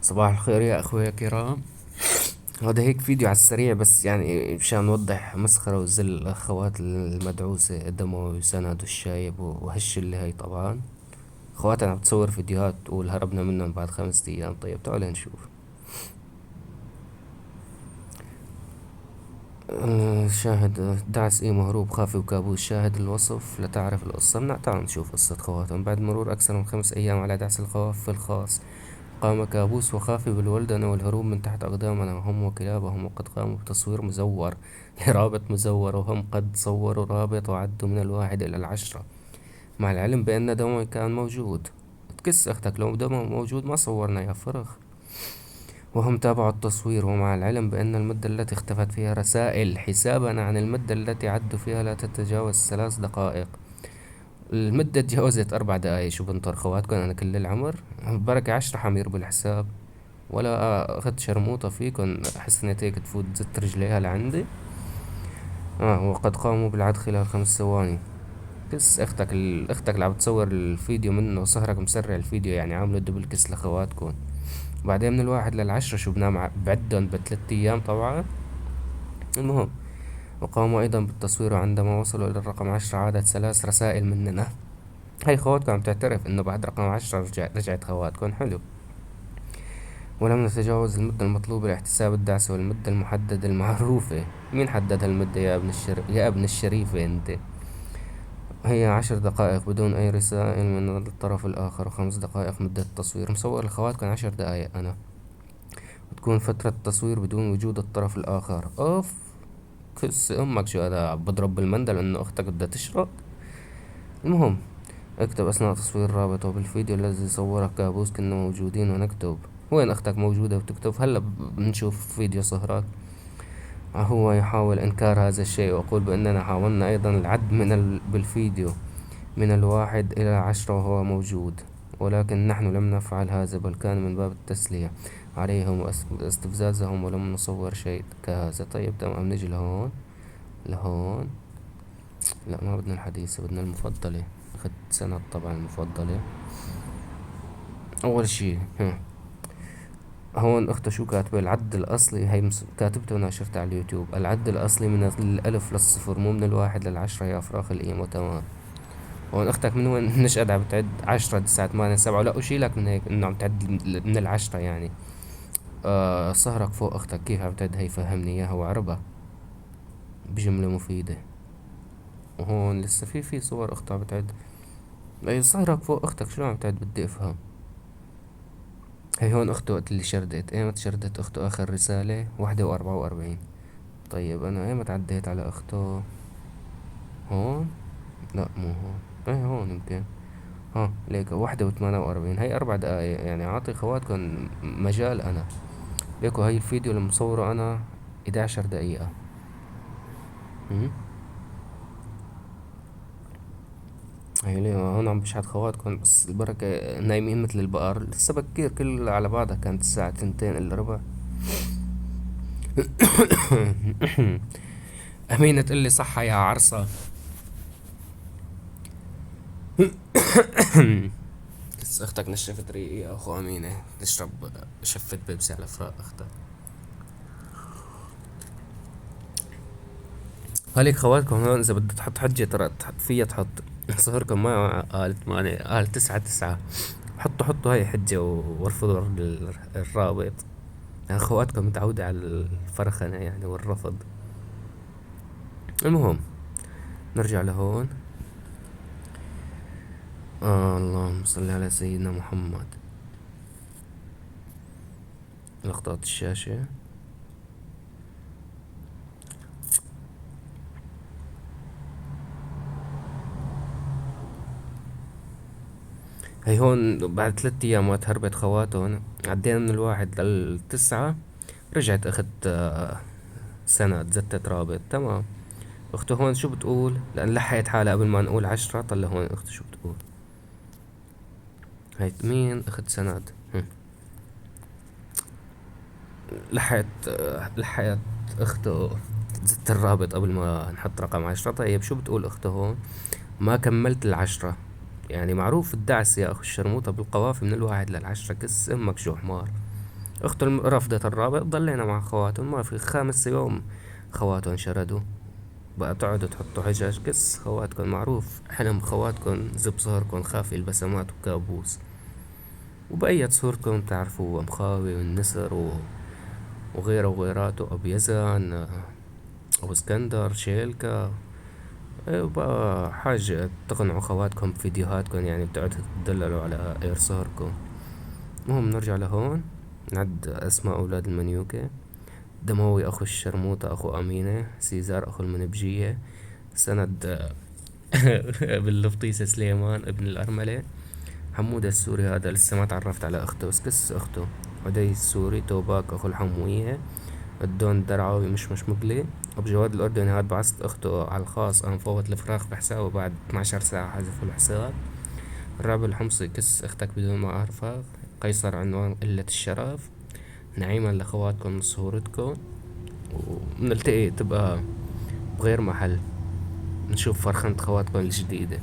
صباح الخير يا أخويا الكرام. هذا هيك فيديو على السريع، بس يعني مشان نوضح مسخرة وذل الأخوات المدعوسة دموي وسند والشايب وهالشي اللي هي طبعا أخواتنا عم تصور فيديوهات تقول هربنا منهم بعد 5 أيام. طيب تعال نشوف. شاهد دعس مهروب خافي وكابوس. شاهد الوصف لتعرف القصة. تعال نشوف قصة خواتهم. بعد مرور أكثر من 5 أيام على دعس الخواف الخاص، قام كابوس وخافي بالولدنة والهروب من تحت أقدامنا، هم وكلابهم، وقد قاموا بتصوير مزور لرابط مزور، وهم قد صوروا رابط وعدوا من 1 إلى 10، مع العلم بأن دموي كان موجود. تكس أختك، لو دموي موجود ما صورنا يا فرخ. وهم تابعوا التصوير، ومع العلم بأن المدة التي اختفت فيها رسائل حسابنا عن المدة التي عدوا فيها لا تتجاوز 3 دقائق. المدة تجاوزت 4 دقايق. شو بنطر خواتكم أنا كل العمر؟ بركة 10 حمير بالحساب، ولا أخدت شرموطة فيكن حسنت هيك تفوت زت رجليها لعندي. وقد قاموا بالعد خلال 5 ثواني. كس اختك اختك اللي عم تصور الفيديو منه وسهرك مسرع الفيديو، يعني عامله دبل كس لاخواتكم. بعدين من 1 إلى 10 شو بنام بعدهم ب3 أيام طبعا. المهم، وقاموا أيضا بالتصوير، وعندما وصلوا إلى الرقم 10 عادت 3 رسائل مننا. هاي خواتكم عم تعترف إنه بعد رقم 10 رجعت خواتكم. حلو. ولم نتجاوز المدة المطلوبة لاحتساب الدعسة والمدة المحددة المعروفة. مين حدد هالمدة يا ابن الشريفة انت؟ هي 10 دقائق بدون أي رسائل من الطرف الآخر، و5 دقائق مدة التصوير. مصور الخوات كان 10 دقايق أنا، وتكون فترة التصوير بدون وجود الطرف الآخر. أوف. كس أمك، شو هذا بضرب بالمندل إنه أختك بدها تشرب. المهم، اكتب أثناء تصوير الرابط وبالفيديو الذي صوره كابوس كنا موجودين، ونكتب وين أختك موجودة وتكتب هلا بنشوف فيديو سهرات. هو يحاول إنكار هذا الشيء، ويقول بأننا حاولنا أيضا العد بالفيديو من 1 إلى 10 وهو موجود، ولكن نحن لم نفعل هذا، بل كان من باب التسلية عليهم واستفزازهم، ولم نصور شيء كهذا. طيب تمام، نجي لهون. لهون. لا، ما بدنا الحديثة، بدنا المفضلة. أخذت سند طبعا المفضلة. أول شي هون أخته شو كاتبة؟ العد الأصلي، هي كاتبته وناشرته على اليوتيوب. العد الأصلي من الألف للصفر، مو من 1 إلى 10 يا أفراخ القيمة. تمام. هون أختك من وين نشأت عم بتعد 10 9 8 7؟ لا، أشيلك من هيك إنه عم تعد من 10 يعني. صهرك فوق أختك كيف عم تعد؟ هي فهمني إياها وعربة بجملة مفيدة. وهون لسه في صور أختها عم بتعد. أي صهرك فوق أختك شلون عم تعد؟ بدي أفهم. هي هون أخته وقت اللي شردت. ايمت شردت أخته آخر رسالة؟ 1 و44. طيب أنا ايمت عديت على أخته؟ هون. لا مو هون. ايه هون يمكن. ليك 1 و48. هي 4 دقايق، يعني عاطي خواتكم مجال أنا. ليكو هاي الفيديو اللي مصوره أنا 11 دقيقة. مم. هي ليه هون عم بشحت خواتكم، بس البركة نايمين مثل البقر. لسه بكير، كل على بعضها كانت الساعة 2 إلا ربع. أمينة تقلي صحة يا عرصة. بس أختك نشفت ريقي يا أخو أمينة، تشرب شفت بيبسي على فراق أختك. هاليك خواتكم هون إذا بدك تحط حجة ترى فيها تحط. صهركم ما قال 8، قال 9 9. حطوا هاي حجة وارفضوا الرابط. يعني خواتكم متعودة على الفرخنة يعني والرفض. المهم، نرجع لهون. اللهم صل على سيدنا محمد. لقطات الشاشة. هي هون بعد 3 أيام وقت هربت خواتهم، عدينا من 1 لل9. رجعت أخت سند زتت رابط. تمام. أخته هون شو بتقول؟ لأن لحقت حالها قبل ما نقول 10. طلع هون أخته شو بتقول. هاي مين؟ أخت سند. لحقت أخته زت الرابط قبل ما نحط رقم 10. طيب شو بتقول أخته هون؟ ما كملت 10. يعني معروف الدعس يا أخو الشرموطة بالقوافي من 1 لل10. كس أمك شو حمار. أخته رفضت الرابط، ضلينا مع خواتهم، ما في 5 يوم خواتهم شردوا. بقى تقعدوا تحطوا حجج، قص خواتكن معروف، حلم خواتكن زب صهركن خافي البسمات وكابوس. وبأية صورتكم تعرفوا مخاوي والنسر وغيره وغيراته، أبو يزن، أبو اسكندر، شيلكا. إيه بقى حاجة تقنعوا خواتكم بفيديوهاتكم، يعني بتقعدوا تدللوا على غير صهركم. المهم نرجع لهون، نعد أسماء أولاد المنيوكة: دموي أخو الشرموطة أخو أمينة، سيزار أخو المنبجية، سند باللفطيسة سليمان ابن الأرملة، حمودة السوري هذا لسه ما تعرفت على أخته بس قص أخته، عدي السوري، توباك أخو الحموية، الدون الدرعاوي مش مقلي، أبو جواد الأردني هاد بعثت أخته على الخاص، أنا مفوت الفراخ بحسابه بعد 12 ساعة حذفوا الحساب. الرابع الحمصي كس أختك بدون ما أعرفها، قيصر عنوان قلة الشرف، نعيما لأخواتكم من صهورتكم. وبنلتقي تبقى بغير محل، نشوف فرخنة خواتكم الجديدة.